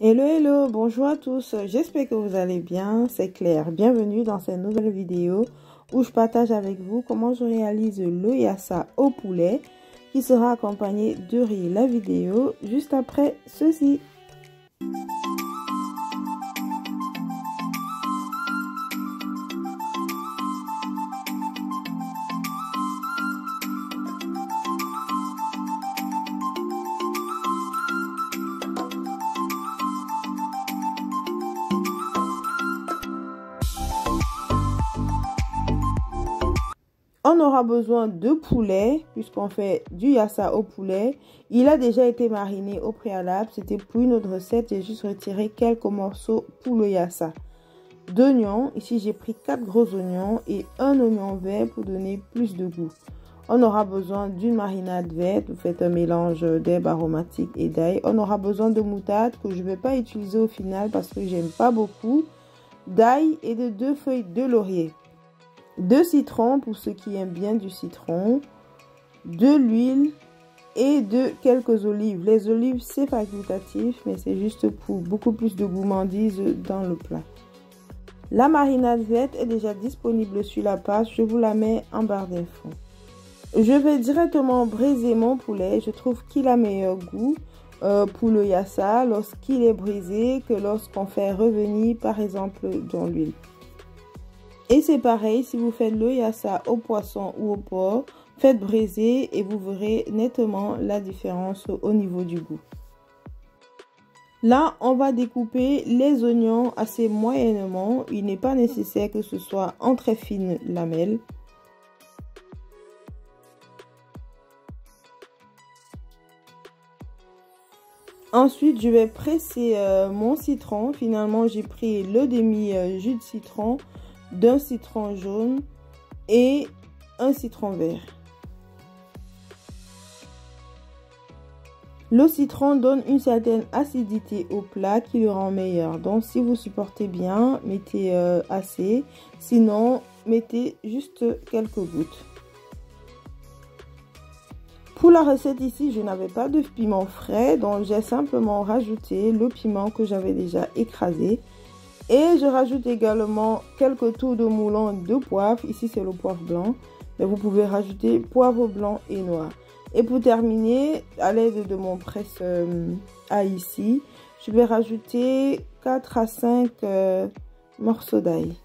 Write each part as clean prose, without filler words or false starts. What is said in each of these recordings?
Hello, hello, bonjour à tous, j'espère que vous allez bien, c'est Claire. Bienvenue dans cette nouvelle vidéo où je partage avec vous comment je réalise le yassa au poulet qui sera accompagné de riz. La vidéo juste après ceci. On aura besoin de poulet puisqu'on fait du yassa au poulet. Il a déjà été mariné au préalable. C'était pour une autre recette. J'ai juste retiré quelques morceaux pour le yassa. D'oignons. Ici, j'ai pris 4 gros oignons et un oignon vert pour donner plus de goût. On aura besoin d'une marinade verte. Vous faites un mélange d'herbes aromatiques et d'ail. On aura besoin de moutarde que je ne vais pas utiliser au final parce que j'aime pas beaucoup. D'ail et de 2 feuilles de laurier. 2 citrons pour ceux qui aiment bien du citron, de l'huile et de quelques olives. Les olives, c'est facultatif, mais c'est juste pour beaucoup plus de gourmandise dans le plat. La marinade verte est déjà disponible sur la page. Je vous la mets en barre d'infos. Je vais directement briser mon poulet. Je trouve qu'il a meilleur goût pour le yassa lorsqu'il est brisé que lorsqu'on fait revenir par exemple dans l'huile. Et c'est pareil, si vous faites le yassa au poisson ou au porc, faites braiser et vous verrez nettement la différence au niveau du goût. Là, on va découper les oignons assez moyennement. Il n'est pas nécessaire que ce soit en très fines lamelles. Ensuite, je vais presser mon citron. Finalement, j'ai pris le demi-jus de citron, d'un citron jaune et un citron vert. Le citron donne une certaine acidité au plat qui le rend meilleur. Donc si vous supportez bien, mettez assez. Sinon, mettez juste quelques gouttes. Pour la recette ici, je n'avais pas de piment frais. Donc j'ai simplement rajouté le piment que j'avais déjà écrasé. Et je rajoute également quelques tours de moulin de poivre. Ici, c'est le poivre blanc. Mais vous pouvez rajouter poivre blanc et noir. Et pour terminer, à l'aide de mon presse à ici, je vais rajouter 4 à 5 morceaux d'ail.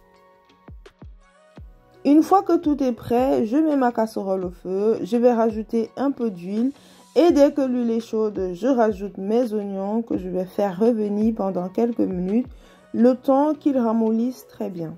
Une fois que tout est prêt, je mets ma casserole au feu. Je vais rajouter un peu d'huile. Et dès que l'huile est chaude, je rajoute mes oignons que je vais faire revenir pendant quelques minutes. Le temps qu'ils ramollissent très bien.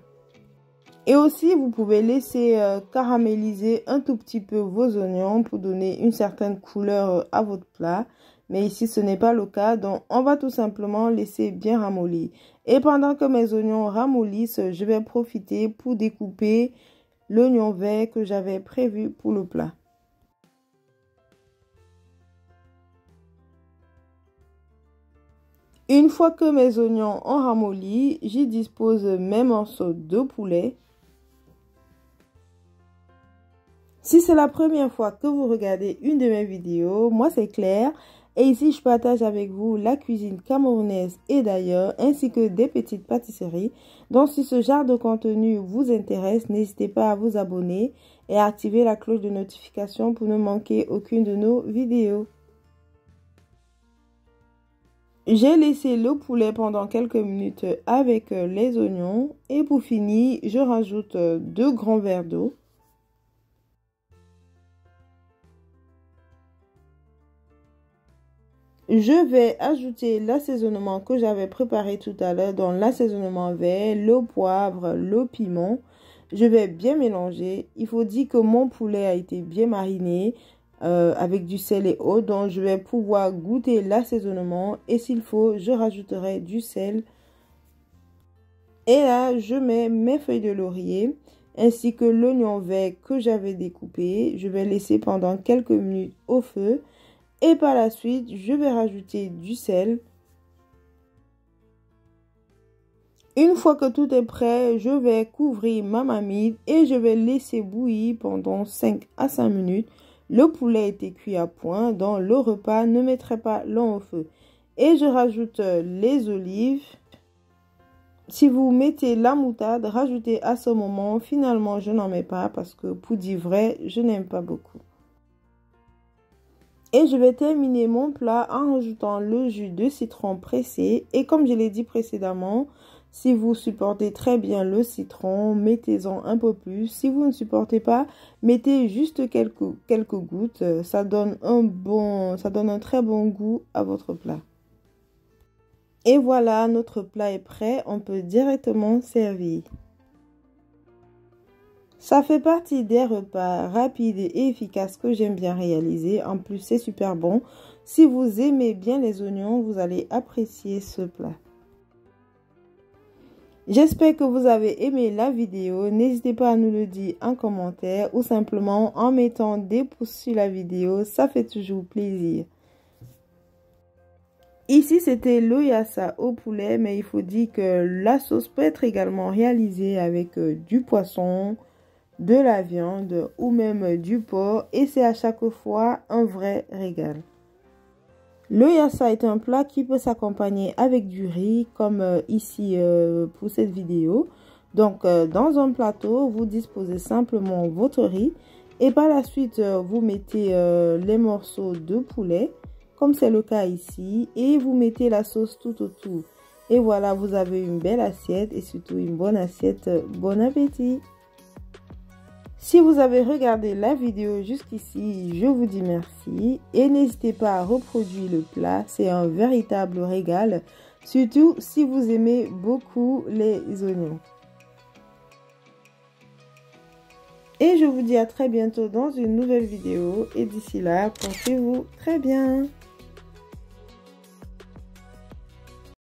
Et aussi, vous pouvez laisser caraméliser un tout petit peu vos oignons pour donner une certaine couleur à votre plat. Mais ici, ce n'est pas le cas. Donc, on va tout simplement laisser bien ramollir. Et pendant que mes oignons ramollissent, je vais profiter pour découper l'oignon vert que j'avais prévu pour le plat. Une fois que mes oignons ont ramolli, j'y dispose mes morceaux de poulet. Si c'est la première fois que vous regardez une de mes vidéos, moi c'est Claire. Et ici, je partage avec vous la cuisine camerounaise et d'ailleurs, ainsi que des petites pâtisseries. Donc, si ce genre de contenu vous intéresse, n'hésitez pas à vous abonner et à activer la cloche de notification pour ne manquer aucune de nos vidéos. J'ai laissé le poulet pendant quelques minutes avec les oignons. Et pour finir, je rajoute 2 grands verres d'eau. Je vais ajouter l'assaisonnement que j'avais préparé tout à l'heure. Dans l'assaisonnement vert, le poivre, le piment. Je vais bien mélanger. Il faut dire que mon poulet a été bien mariné. Avec du sel et eau, donc je vais pouvoir goûter l'assaisonnement et s'il faut je rajouterai du sel. Et là je mets mes feuilles de laurier ainsi que l'oignon vert que j'avais découpé. Je vais laisser pendant quelques minutes au feu et par la suite je vais rajouter du sel. Une fois que tout est prêt, je vais couvrir ma marmite et je vais laisser bouillir pendant 5 à 5 minutes. Le poulet était cuit à point, donc le repas ne mettrait pas long au feu. Et je rajoute les olives. Si vous mettez la moutarde, rajoutez à ce moment. Finalement, je n'en mets pas parce que pour dire vrai, je n'aime pas beaucoup. Et je vais terminer mon plat en rajoutant le jus de citron pressé. Et comme je l'ai dit précédemment, si vous supportez très bien le citron, mettez-en un peu plus. Si vous ne supportez pas, mettez juste quelques gouttes. Ça donne un très bon goût à votre plat. Et voilà, notre plat est prêt. On peut directement servir. Ça fait partie des repas rapides et efficaces que j'aime bien réaliser. En plus, c'est super bon. Si vous aimez bien les oignons, vous allez apprécier ce plat. J'espère que vous avez aimé la vidéo. N'hésitez pas à nous le dire en commentaire ou simplement en mettant des pouces sur la vidéo. Ça fait toujours plaisir. Ici, c'était le yassa au poulet, mais il faut dire que la sauce peut être également réalisée avec du poisson, de la viande ou même du porc et c'est à chaque fois un vrai régal. Le yassa est un plat qui peut s'accompagner avec du riz comme ici pour cette vidéo. Donc dans un plateau, vous disposez simplement votre riz et par la suite vous mettez les morceaux de poulet comme c'est le cas ici et vous mettez la sauce tout autour. Et voilà, vous avez une belle assiette et surtout une bonne assiette. Bon appétit! Si vous avez regardé la vidéo jusqu'ici, je vous dis merci et n'hésitez pas à reproduire le plat, c'est un véritable régal, surtout si vous aimez beaucoup les oignons. Et je vous dis à très bientôt dans une nouvelle vidéo et d'ici là, portez-vous très bien.